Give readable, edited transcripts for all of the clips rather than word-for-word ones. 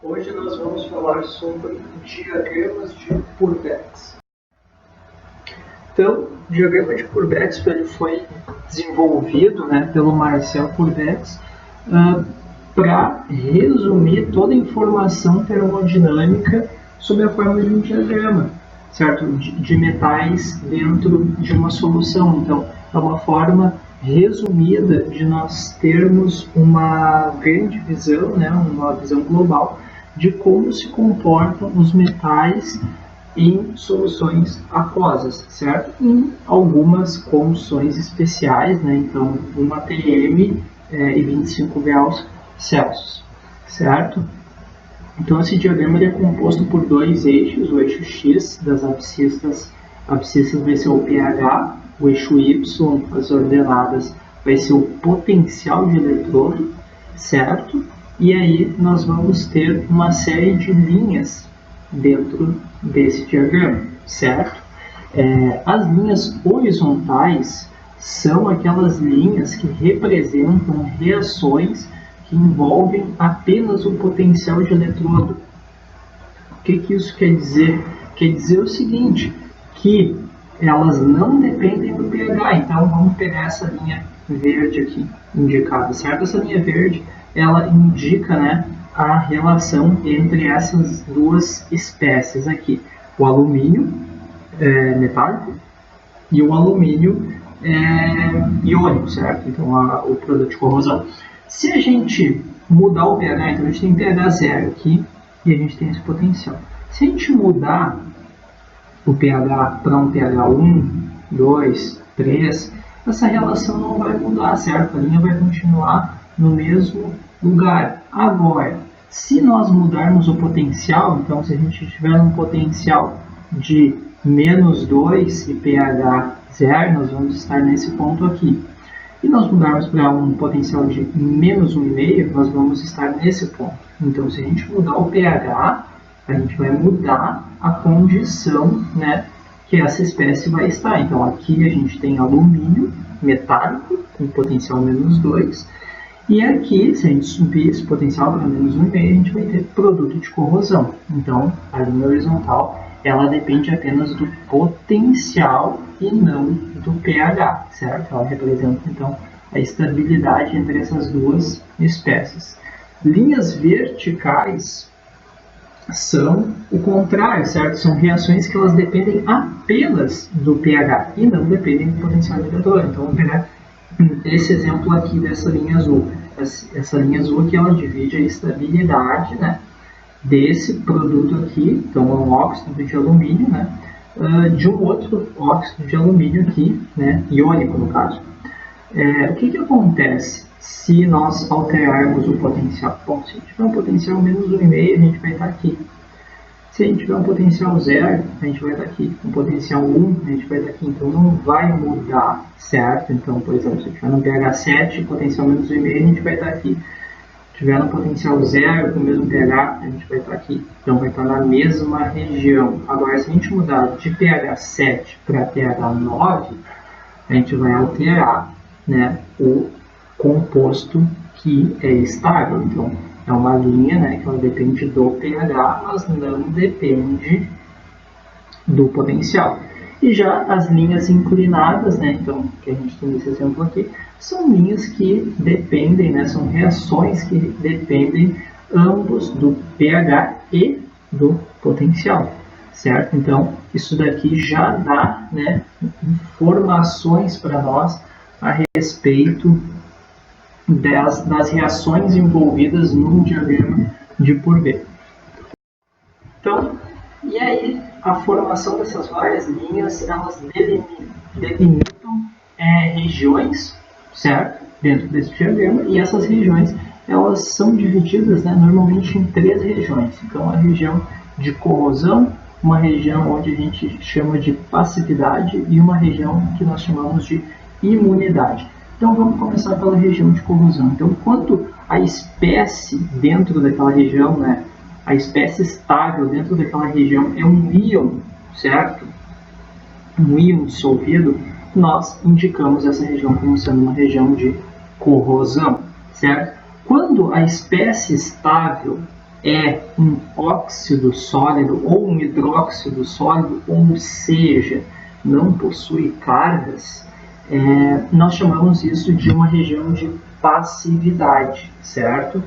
Hoje nós vamos falar sobre diagramas de Purbeck. Então, o diagrama de Purbeck ele foi desenvolvido pelo Marcel Purbeck para resumir toda a informação termodinâmica sob a forma de um diagrama, certo? De metais dentro de uma solução. Então, é uma forma resumida de nós termos uma grande visão, uma visão global de como se comportam os metais em soluções aquosas, certo? Em algumas condições especiais, então 1 atm e 25 graus Celsius, certo? Então esse diagrama é composto por dois eixos, o eixo X das abscissas vai ser o pH, o eixo Y, as ordenadas, vai ser o potencial de eletrodo, certo? E aí nós vamos ter uma série de linhas dentro desse diagrama, certo? As linhas horizontais são aquelas linhas que representam reações que envolvem apenas o potencial de eletrodo. O que isso quer dizer? Quer dizer o seguinte, que elas não dependem do pH. Então vamos pegar essa linha verde aqui indicada, certo? Essa linha verde ela indica a relação entre essas duas espécies aqui, o alumínio metálico e o alumínio iônico, certo? Então o produto de corrosão. Se a gente mudar o pH, então a gente tem pH 0 aqui e a gente tem esse potencial. Se a gente mudar o pH para um pH 1, 2, 3, essa relação não vai mudar, certo? A linha vai continuar no mesmo lugar. Agora, se nós mudarmos o potencial, então se a gente tiver um potencial de menos 2 e pH 0, nós vamos estar nesse ponto aqui. E nós mudarmos para um potencial de menos 1,5, nós vamos estar nesse ponto. Então, se a gente mudar o pH, a gente vai mudar a condição que essa espécie vai estar. Então, aqui a gente tem alumínio metálico com potencial menos 2. E aqui, se a gente subir esse potencial para menos 1,5, a gente vai ter produto de corrosão. Então, a linha horizontal ela depende apenas do potencial e não do pH, certo? Ela representa, então, a estabilidade entre essas duas espécies. Linhas verticais são o contrário, certo? São reações que elas dependem apenas do pH e não dependem do potencial de eletrodo. Então, vamos pegar esse exemplo aqui dessa linha azul. Essa linha azul aqui, ela divide a estabilidade, desse produto aqui, então é um óxido de alumínio, de um outro óxido de alumínio aqui, iônico no caso. O que acontece se nós alterarmos o potencial? Bom, se a gente tiver um potencial menos 1,5, a gente vai estar aqui. Se a gente tiver um potencial 0, a gente vai estar aqui. Um potencial 1, a gente vai estar aqui. Então não vai mudar, certo? Então, por exemplo, se eu tiver no pH 7, potencial menos 1,5, a gente vai estar aqui. Se tiver no potencial 0 com o mesmo pH, a gente vai estar aqui. Então vai estar na mesma região. Agora, se a gente mudar de pH 7 para pH 9, a gente vai alterar o composto que é estável. Então, é uma linha que ela depende do pH, mas não depende do potencial. E já as linhas inclinadas, então, que a gente tem nesse exemplo aqui, são linhas que dependem, são reações que dependem ambos do pH e do potencial, certo? Então, isso daqui já dá informações para nós a respeito das reações envolvidas no diagrama de Purbeck. Então, e aí a formação dessas várias linhas, elas delimitam regiões, certo? Dentro desse diagrama, e essas regiões, elas são divididas normalmente em 3 regiões. Então, a região de corrosão, uma região onde a gente chama de passividade e uma região que nós chamamos de imunidade. Então vamos começar pela região de corrosão. Então, enquanto a espécie dentro daquela região, a espécie estável dentro daquela região é um íon, certo? Um íon dissolvido, nós indicamos essa região como sendo uma região de corrosão, certo? Quando a espécie estável é um óxido sólido ou um hidróxido sólido, ou seja, não possui cargas, nós chamamos isso de uma região de passividade, certo?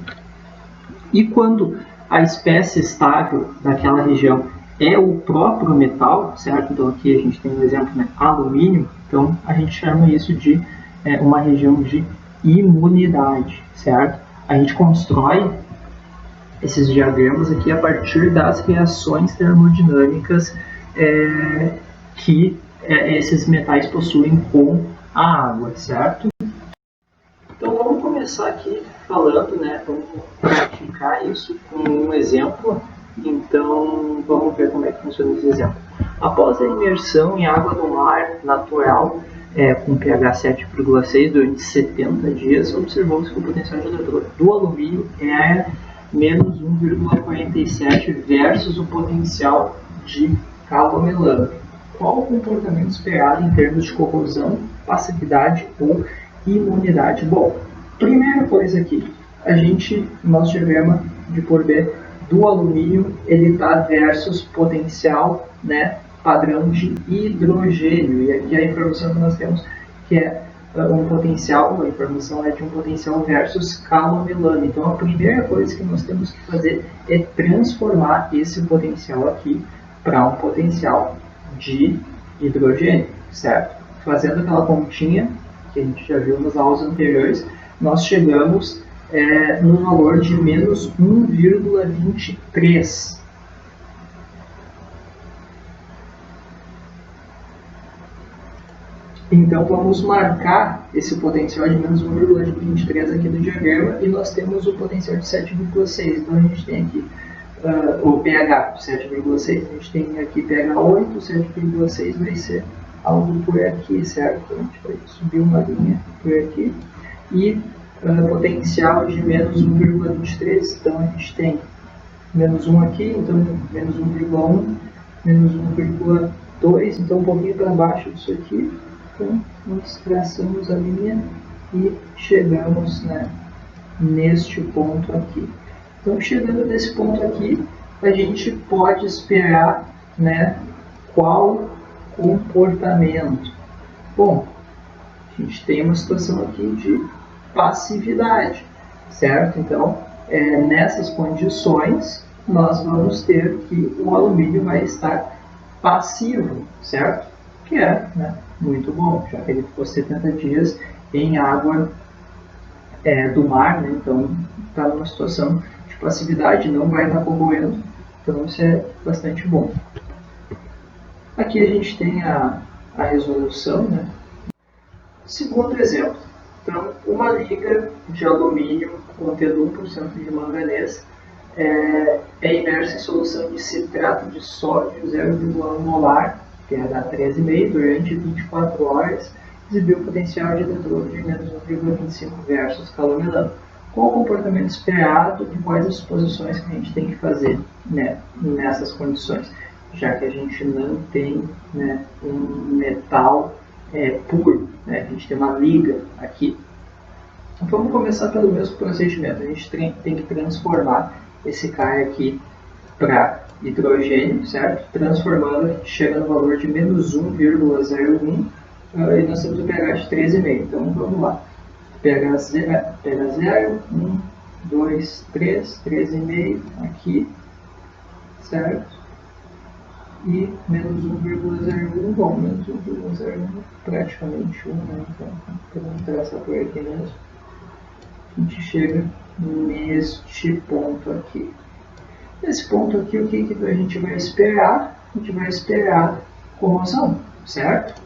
E quando a espécie estável daquela região é o próprio metal, certo? Então aqui a gente tem um exemplo, né? Alumínio, então a gente chama isso de uma região de imunidade, certo? A gente constrói esses diagramas aqui a partir das reações termodinâmicas que esses metais possuem com a água, certo? Então vamos começar aqui falando, né? Vamos praticar isso com um exemplo. Então vamos ver como é que funciona esse exemplo. Após a imersão em água do mar natural, com pH 7,6 durante 70 dias, observou-se que o potencial gerador do alumínio é menos 1,47 versus o potencial de calomelano. Qual o comportamento esperado em termos de corrosão, passividade ou imunidade? Bom, primeira coisa aqui, nosso diagrama de por B do alumínio, ele está versus potencial, né, padrão de hidrogênio. E aqui a informação que nós temos que é um potencial, a informação é de um potencial versus calomelano. Então a primeira coisa que nós temos que fazer é transformar esse potencial aqui para um potencial de hidrogênio, certo? Fazendo aquela continha que a gente já viu nas aulas anteriores, nós chegamos no valor de menos 1,23. Então vamos marcar esse potencial de menos 1,23 aqui no diagrama e nós temos o potencial de 7,6. Então a gente tem aqui o pH 7,6, a gente tem aqui pH 8, 7,6 vai ser algo por aqui, certo? Então a gente vai subir uma linha por aqui e potencial de menos 1,23, então a gente tem menos 1 aqui, então menos 1,1, menos 1,2, então um pouquinho para baixo disso aqui. Então, nós traçamos a linha e chegamos, né, neste ponto aqui. Então, chegando nesse ponto aqui, a gente pode esperar, né, qual comportamento. Bom, a gente tem uma situação aqui de passividade, certo? Então, nessas condições, nós vamos ter que o alumínio vai estar passivo, certo? Que é, né, muito bom, já que ele ficou 70 dias em água do mar, né? Então está numa situação de passividade, não vai estar corroendo, então isso é bastante bom. Aqui a gente tem a resolução, né? Segundo exemplo, então uma liga de alumínio contendo 1% de manganês é imersa em solução de citrato de sódio 0,1 molar, pH 13,5, durante 24 horas, exibiu o potencial de retorno de menos 1,25 versus calomelano. Qual o comportamento esperado e quais as suposições que a gente tem que fazer, né, nessas condições, já que a gente não tem, né, um metal puro, né, a gente tem uma liga aqui. Então, vamos começar pelo mesmo procedimento, a gente tem que transformar esse cara aqui para hidrogênio, certo? Transformando, a gente chega no valor de menos 1,01 e nós temos o pH de 13,5. Então vamos lá. pH 0, 1, 2, 3, 13,5 aqui, certo? E menos 1,01, bom, menos 1,01 praticamente 1, né? Então vamos traçar por aqui mesmo. A gente chega neste ponto aqui. Nesse ponto aqui, o que a gente vai esperar? A gente vai esperar corrosão, certo?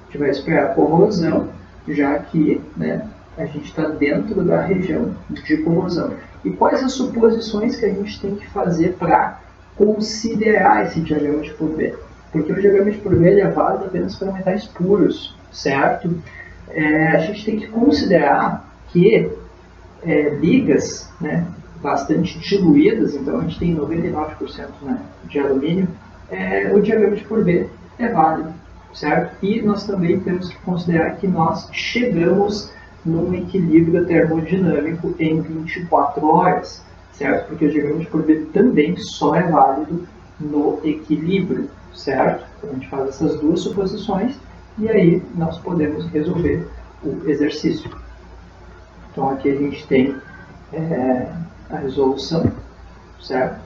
A gente vai esperar corrosão, já que, né, a gente está dentro da região de corrosão. E quais as suposições que a gente tem que fazer para considerar esse diagrama de por B? Porque o diagrama de por B é válido apenas para metais puros, certo? A gente tem que considerar que ligas, né, bastante diluídas, então a gente tem 99%, né, de alumínio, o diagrama de por B é válido, certo? E nós também temos que considerar que nós chegamos num equilíbrio termodinâmico em 24 horas, certo? Porque o diagrama de Courbet também só é válido no equilíbrio, certo? Então a gente faz essas duas suposições e aí nós podemos resolver o exercício. Então aqui a gente tem a resolução, certo?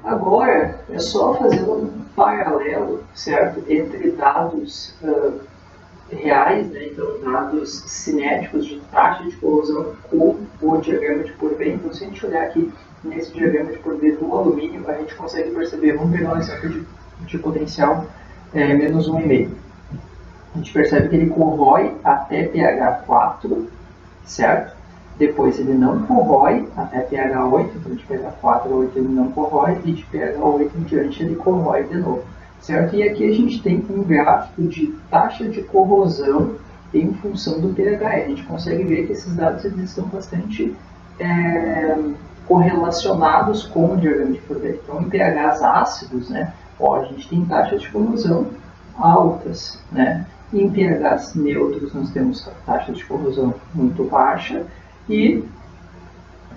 Agora é só fazer um paralelo, certo, entre dados reais, né? Então dados cinéticos de taxa de corrosão com o diagrama de Courbet. Então se a gente olhar aqui nesse diagrama de Courbet do alumínio, a gente consegue perceber, vamos pegar um exemplo de potencial menos 1,5. A gente percebe que ele corrói até pH 4, certo? Depois ele não corrói até pH 8, então de pH 4 a 8 ele não corrói, e de pH 8 em diante ele corrói de novo, certo? E aqui a gente tem um gráfico de taxa de corrosão em função do pH. A gente consegue ver que esses dados eles estão bastante correlacionados com o diagrama de Courbet. Então, em pHs ácidos, né, a gente tem taxas de corrosão altas, né? Em pHs neutros nós temos taxas de corrosão muito baixa e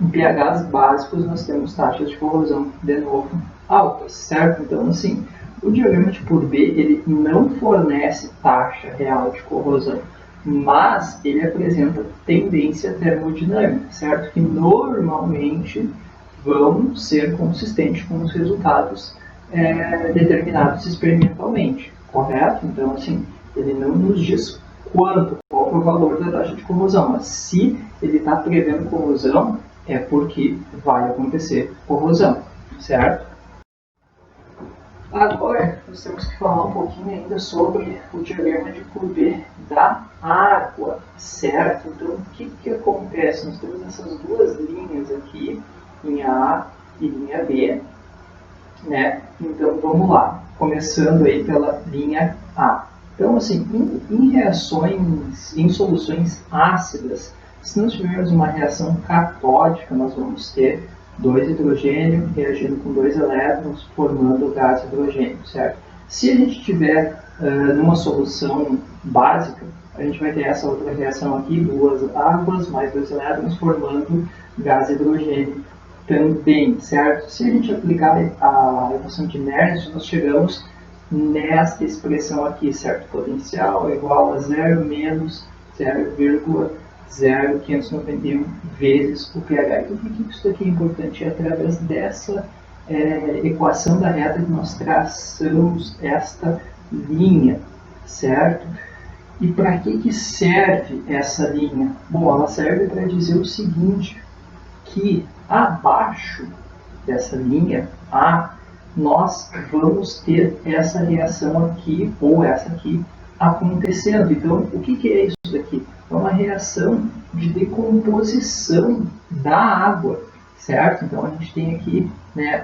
em pHs básicos nós temos taxas de corrosão de novo altas, certo? Então assim, o diagrama de Courbet ele não fornece taxa real de corrosão, mas ele apresenta tendência termodinâmica, certo? Que normalmente vão ser consistentes com os resultados determinados experimentalmente, correto? Então assim, ele não nos diz qual é o valor da taxa de corrosão, mas se ele está prevendo corrosão, é porque vai acontecer corrosão, certo? Agora, nós temos que falar um pouquinho ainda sobre o diagrama de Courbet da água, certo? Então, o que acontece? Nós temos essas duas linhas aqui, linha A e linha B, né? Então, vamos lá, começando aí pela linha A. Então, assim, em reações, em soluções ácidas, se nós tivermos uma reação catódica, nós vamos ter 2 hidrogênios reagindo com 2 elétrons, formando o gás hidrogênio, certo? Se a gente tiver numa solução básica, a gente vai ter essa outra reação aqui, 2 águas mais 2 elétrons, formando gás hidrogênio também, certo? Se a gente aplicar a equação de Nernst, nós chegamos nesta expressão aqui, certo? Potencial é igual a 0 menos 0,0591 vezes o pH. Então, por que isso aqui é importante? É através dessa equação da reta que nós traçamos esta linha, certo? E para que serve essa linha? Bom, ela serve para dizer o seguinte, que abaixo dessa linha A, nós vamos ter essa reação aqui, ou essa aqui, acontecendo. Então, o que é isso daqui? É uma reação de decomposição da água, certo? Então, a gente tem aqui, né,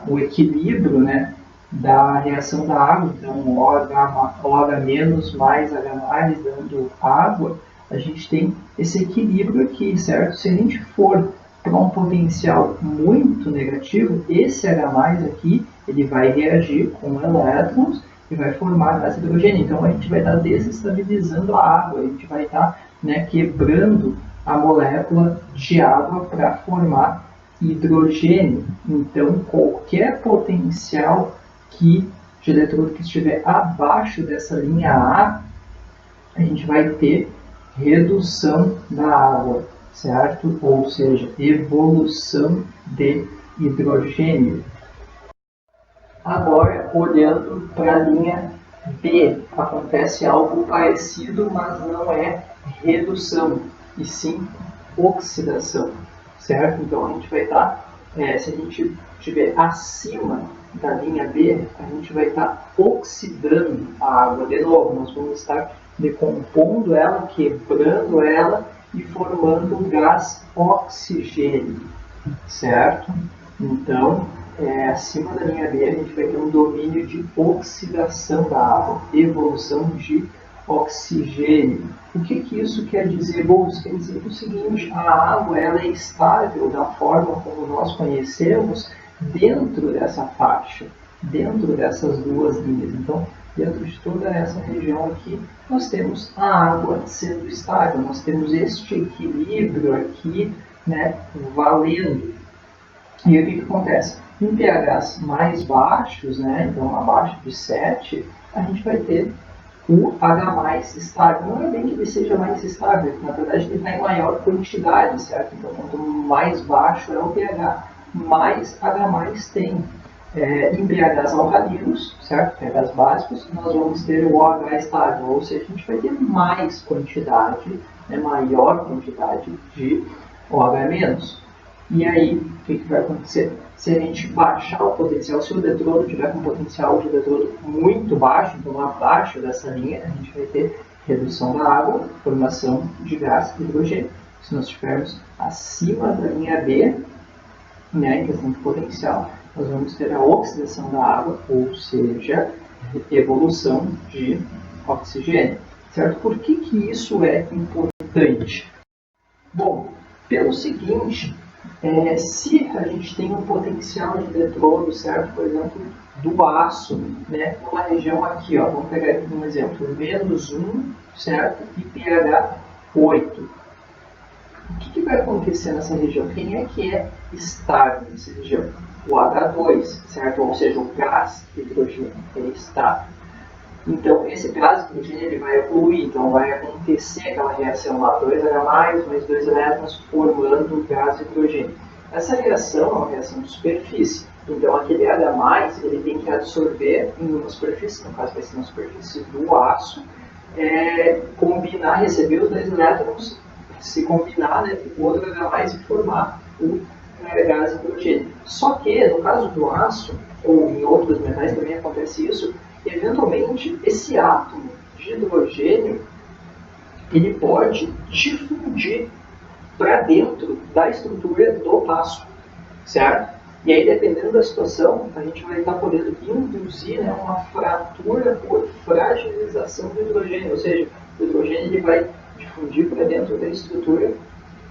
o equilíbrio, né, da reação da água, então OH menos mais H mais dando água, a gente tem esse equilíbrio aqui, certo? Se a gente for para um potencial muito negativo, esse H+, aqui, ele vai reagir com elétrons e vai formar gás hidrogênio. Então, a gente vai estar desestabilizando a água, a gente vai estar, né, quebrando a molécula de água para formar hidrogênio. Então, qualquer potencial de eletrodo que estiver abaixo dessa linha A, a gente vai ter redução da água, certo? Ou seja, evolução de hidrogênio. Agora, olhando para a linha B, acontece algo parecido, mas não é redução, e sim oxidação, certo? Então, a gente vai estar, se a gente estiver acima da linha B, a gente vai estar oxidando a água de novo. Nós vamos estar decompondo ela, quebrando ela e formando um gás oxigênio, certo? Então, acima da linha B, a gente vai ter um domínio de oxidação da água, evolução de oxigênio. O que isso quer dizer? Bom, isso quer dizer o seguinte, a água ela é estável da forma como nós conhecemos dentro dessa faixa, dentro dessas duas linhas. Então, dentro de toda essa região aqui, nós temos a água sendo estável, nós temos este equilíbrio aqui, né, valendo. E o que acontece? Em pHs mais baixos, né, então abaixo de 7, a gente vai ter o H+ estável. Não é bem que ele seja mais estável, na verdade ele está em maior quantidade, certo? Então quanto mais baixo é o pH, mais H+ tem. Em pHs alcalinos, certo? pHs básicos, nós vamos ter o OH estável, ou seja, a gente vai ter mais quantidade, né, maior quantidade de OH-. E aí, o que vai acontecer? Se a gente baixar o potencial, se o eletrodo tiver com potencial de eletrodo muito baixo, então abaixo dessa linha, a gente vai ter redução da água, formação de gás e hidrogênio. Se nós estivermos acima da linha B, né, em questão de potencial, nós vamos ter a oxidação da água, ou seja, evolução de oxigênio. Certo? Por que isso é importante? Bom, pelo seguinte, se a gente tem um potencial de eletrodo, certo? Por exemplo, do aço, né? Numa região aqui, ó, vamos pegar aqui um exemplo, -1, certo? E pH 8. O que vai acontecer nessa região? Quem é que é estável nessa região? O H2, certo? Ou seja, o gás hidrogênio é estável. Então, esse gás hidrogênio ele vai evoluir, então vai acontecer aquela reação lá, 2H+, mais 2 elétrons formando gás hidrogênio. Essa reação é uma reação de superfície, então aquele H+, ele tem que absorver em uma superfície, no caso vai ser uma superfície do aço, combinar, receber os 2 elétrons, se combinar, né, com o outro H+, e formar o gás hidrogênio. Só que, no caso do aço, ou em outros metais também acontece isso, eventualmente esse átomo de hidrogênio ele pode difundir para dentro da estrutura do aço, certo? E aí, dependendo da situação, a gente vai estar podendo induzir, né, uma fratura por fragilização do hidrogênio, ou seja, o hidrogênio ele vai difundir para dentro da estrutura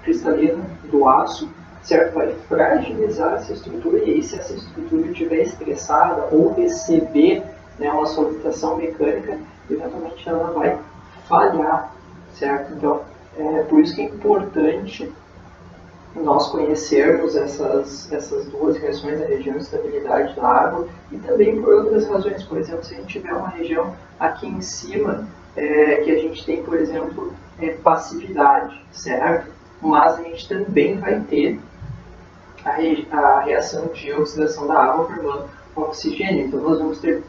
cristalina do aço, certo? Vai fragilizar essa estrutura, e aí, se essa estrutura estiver estressada ou receber, né, uma solutação mecânica, eventualmente ela vai falhar, certo? Então, por isso que é importante nós conhecermos essas duas reações, a região de estabilidade da água, e também por outras razões. Por exemplo, se a gente tiver uma região aqui em cima, que a gente tem, por exemplo, passividade, certo? Mas a gente também vai ter a reação de oxidação da água formando oxigênio. Então, nós vamos ter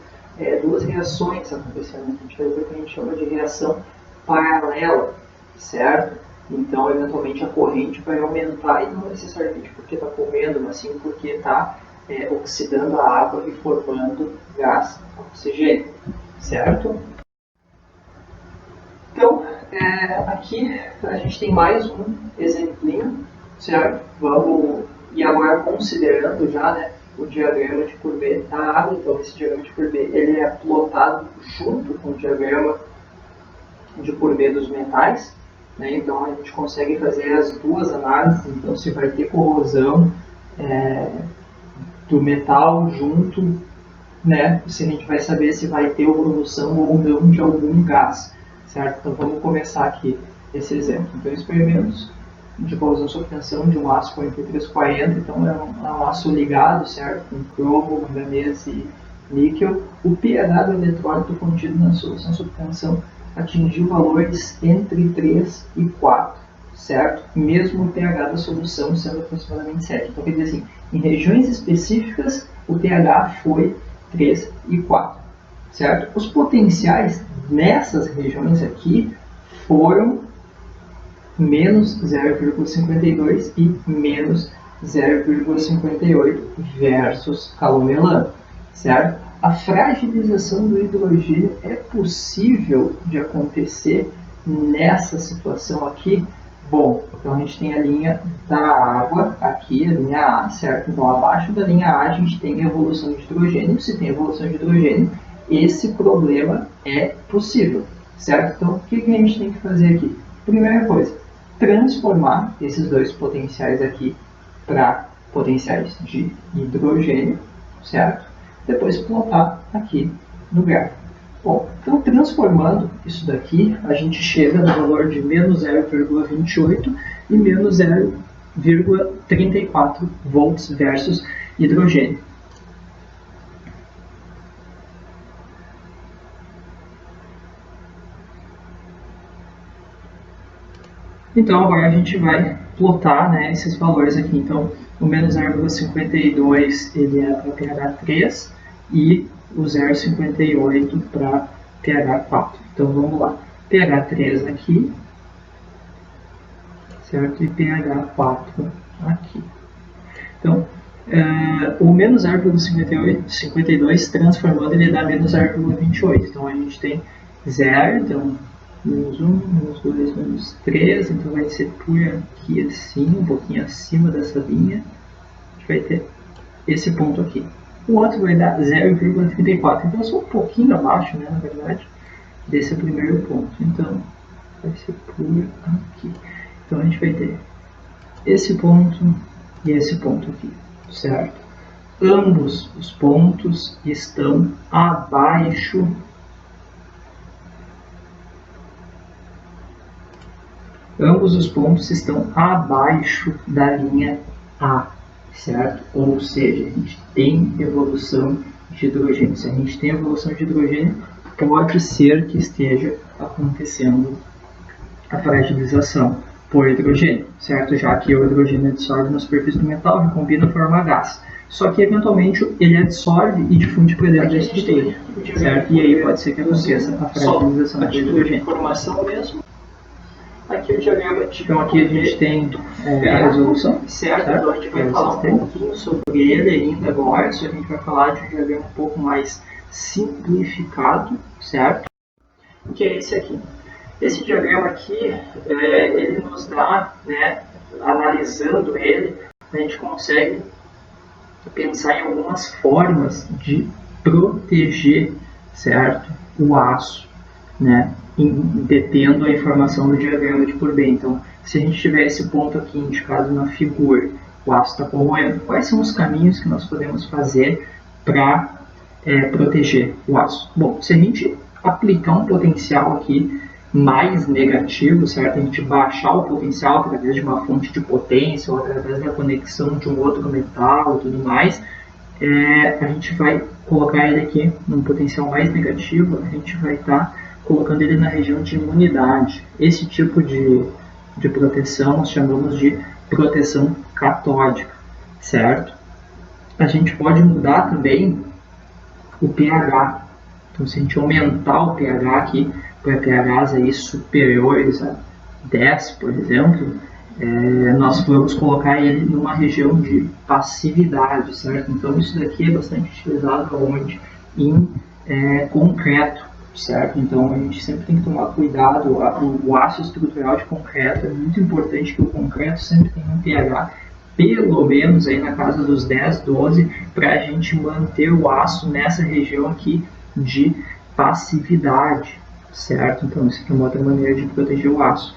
duas reações acontecendo. A gente vai ver o que a gente chama de reação paralela, certo? Então, eventualmente, a corrente vai aumentar, e não necessariamente porque está comendo, mas sim porque está oxidando a água e formando gás oxigênio, certo? Então, aqui a gente tem mais um exemplinho, certo? E agora considerando já, né, o diagrama de Courbet da água. Então, esse diagrama de Courbet ele é plotado junto com o diagrama de Courbet dos metais, né? Então a gente consegue fazer as duas análises. Então, se vai ter corrosão do metal junto, né? Se a gente vai saber se vai ter produção ou não de algum gás, certo? Então vamos começar aqui esse exemplo. Então, experimentos de corrosão sob tensão de um aço 4340, então é um aço ligado, certo? Com cromo, manganês e níquel. O pH do eletrólito contido na solução sob tensão atingiu valores entre 3 e 4, certo? Mesmo o pH da solução sendo aproximadamente 7. Então, quer dizer assim, em regiões específicas, o pH foi 3 e 4, certo? Os potenciais nessas regiões aqui foram menos 0,52 e menos 0,58 versus calor melano, certo? A fragilização do hidrogênio é possível de acontecer nessa situação aqui? Bom, então a gente tem a linha da água aqui, a linha A, certo? Então abaixo da linha A a gente tem a evolução de hidrogênio. Se tem evolução de hidrogênio, esse problema é possível, certo? Então o que a gente tem que fazer aqui? Primeira coisa, transformar esses dois potenciais aqui para potenciais de hidrogênio, certo? Depois plotar aqui no gráfico. Bom, então transformando isso daqui, a gente chega no valor de menos 0,28 e menos 0,34 volts versus hidrogênio. Então agora a gente vai plotar, né, esses valores aqui. Então o menos 0,52 ele é para pH3 e o 0,58 para pH4. Então vamos lá. pH3 aqui, certo? E pH4 aqui. Então, o menos 0,52 transformando ele dá menos 0,28. Então a gente tem 0, então menos 1, menos 2, menos 3, então vai ser por aqui assim, um pouquinho acima dessa linha. A gente vai ter esse ponto aqui. O outro vai dar 0,34, então só um pouquinho abaixo, né, na verdade, desse primeiro ponto. Então, vai ser por aqui. Então a gente vai ter esse ponto e esse ponto aqui, certo? Ambos os pontos estão abaixo da linha A, certo? Ou seja, a gente tem evolução de hidrogênio. Se a gente tem evolução de hidrogênio, pode ser que esteja acontecendo a fragilização por hidrogênio, certo? Já que o hidrogênio absorve na superfície do metal, recombina e forma gás. Só que, eventualmente, ele absorve e difunde para dentro da estrutura, certo? E aí pode ser que aconteça a fragilização do hidrogênio. Informação mesmo. Aqui o diagrama de... Então aqui a gente tem a resolução, certo? Então a gente vai falar um pouquinho sobre ele ainda agora, só que a gente vai falar de um diagrama um pouco mais simplificado, certo? Que é esse aqui. Esse diagrama aqui, ele nos dá, né, analisando ele, a gente consegue pensar em algumas formas de proteger, certo, o aço, né, detendo a informação do diagrama de Purbeck. Então, se a gente tiver esse ponto aqui indicado na figura, o aço está corroendo, quais são os caminhos que nós podemos fazer para proteger o aço? Bom, se a gente aplicar um potencial aqui mais negativo, certo? A gente baixar o potencial através de uma fonte de potência ou através da conexão de um outro metal e tudo mais, a gente vai colocar ele aqui num potencial mais negativo, a gente vai estar colocando ele na região de imunidade. Esse tipo de proteção nós chamamos de proteção catódica, certo? A gente pode mudar também o pH. Então, se a gente aumentar o pH aqui para pHs aí superiores a 10, por exemplo, nós vamos colocar ele numa região de passividade, certo? Então, isso daqui é bastante utilizado onde? Em concreto, certo? Então, a gente sempre tem que tomar cuidado. O aço estrutural de concreto é muito importante que o concreto sempre tenha um pH pelo menos aí na casa dos 10, 12, para a gente manter o aço nessa região aqui de passividade, certo? Então, isso aqui é uma outra maneira de proteger o aço.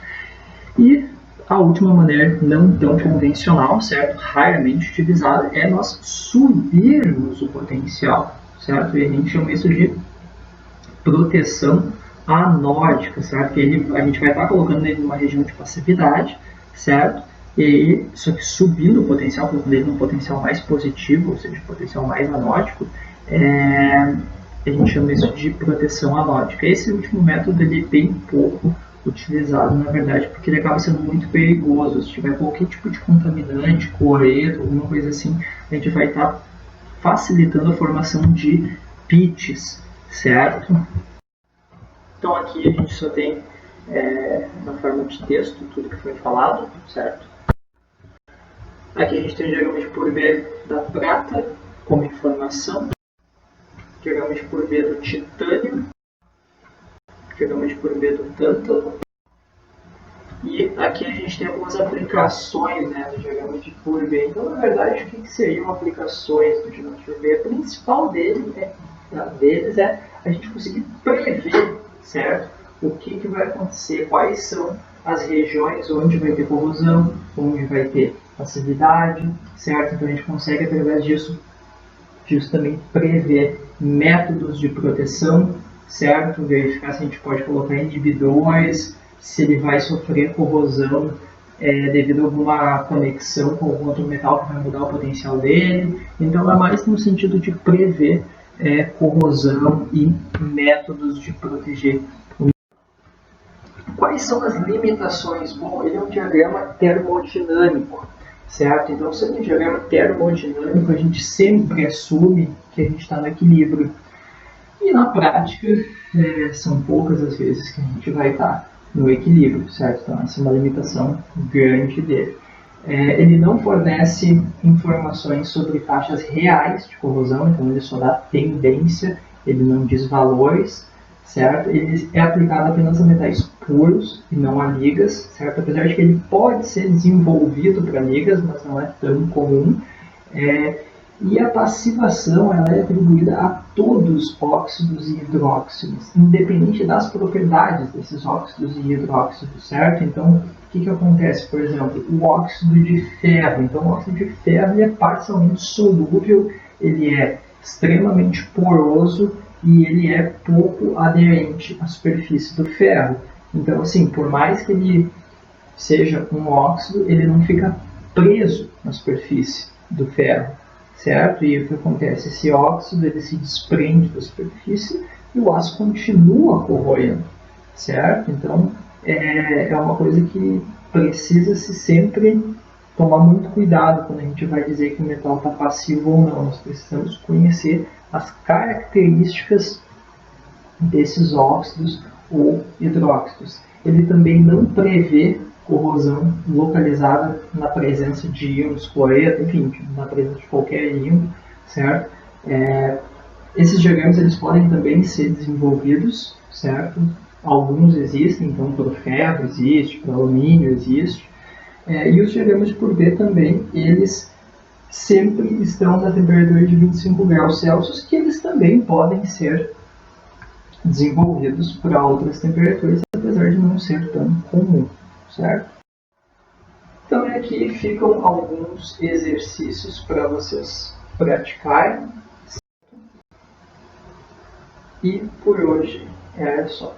E a última maneira, não tão convencional, certo? Raramente utilizada, é nós subirmos o potencial, certo? E a gente chama isso de proteção anódica, certo? Que a gente vai estar colocando ele numa região de passividade, certo? E aí, só que subindo o potencial, colocando ele num potencial mais positivo, ou seja, potencial mais anódico, a gente chama isso de proteção anódica. Esse último método ele é bem pouco utilizado, na verdade, porque ele acaba sendo muito perigoso. Se tiver qualquer tipo de contaminante, cloreto, alguma coisa assim, a gente vai estar facilitando a formação de pits, certo? Então aqui a gente só tem na forma de texto tudo que foi falado, certo? Aqui a gente tem o diagrama de Purbeck da prata como informação, diagrama de Purbeck do titânio, diagrama de Purbeck do tântalo. E aqui a gente tem algumas aplicações, né, do diagrama de Purbeck. Então, na verdade, o que seriam aplicações do diagrama de Purbeck? A principal deles é a gente conseguir prever, certo, o que vai acontecer, quais são as regiões onde vai ter corrosão, onde vai ter passividade, certo? Então a gente consegue, através disso também prever métodos de proteção, certo? Verificar se a gente pode colocar inibidores, se ele vai sofrer corrosão devido a alguma conexão com algum outro metal que vai mudar o potencial dele. Então é mais no sentido de prever corrosão e métodos de proteger. Quais são as limitações? Bom, ele é um diagrama termodinâmico, certo? Então, sendo um diagrama termodinâmico, a gente sempre assume que a gente está no equilíbrio. E na prática, são poucas as vezes que a gente vai estar no equilíbrio, certo? Então, essa é uma limitação grande dele. Ele não fornece informações sobre taxas reais de corrosão, então ele só dá tendência, ele não diz valores, certo? Ele é aplicado apenas a metais puros e não a ligas, certo? Apesar de que ele pode ser desenvolvido para ligas, mas não é tão comum. E a passivação ela é atribuída a todos os óxidos e hidróxidos, independente das propriedades desses óxidos e hidróxidos, certo? Então, o que acontece? Por exemplo, o óxido de ferro. Então, o óxido de ferro ele é parcialmente solúvel, ele é extremamente poroso e ele é pouco aderente à superfície do ferro. Então, assim, por mais que ele seja um óxido, ele não fica preso na superfície do ferro, certo? E o que acontece? Esse óxido ele se desprende da superfície e o aço continua corroendo, certo? Então, é uma coisa que precisa-se sempre tomar muito cuidado quando a gente vai dizer que o metal está passivo ou não. Nós precisamos conhecer as características desses óxidos ou hidróxidos. Ele também não prevê corrosão localizada na presença de íons cloreto, enfim, na presença de qualquer íon, certo? Esses diagramas eles podem também ser desenvolvidos, certo? Alguns existem, então para o ferro existe, para o alumínio existe, e os diagramas por B também, eles sempre estão na temperatura de 25 graus Celsius, que eles também podem ser desenvolvidos para outras temperaturas, apesar de não ser tão comum, certo? Então aqui ficam alguns exercícios para vocês praticarem. E por hoje é só.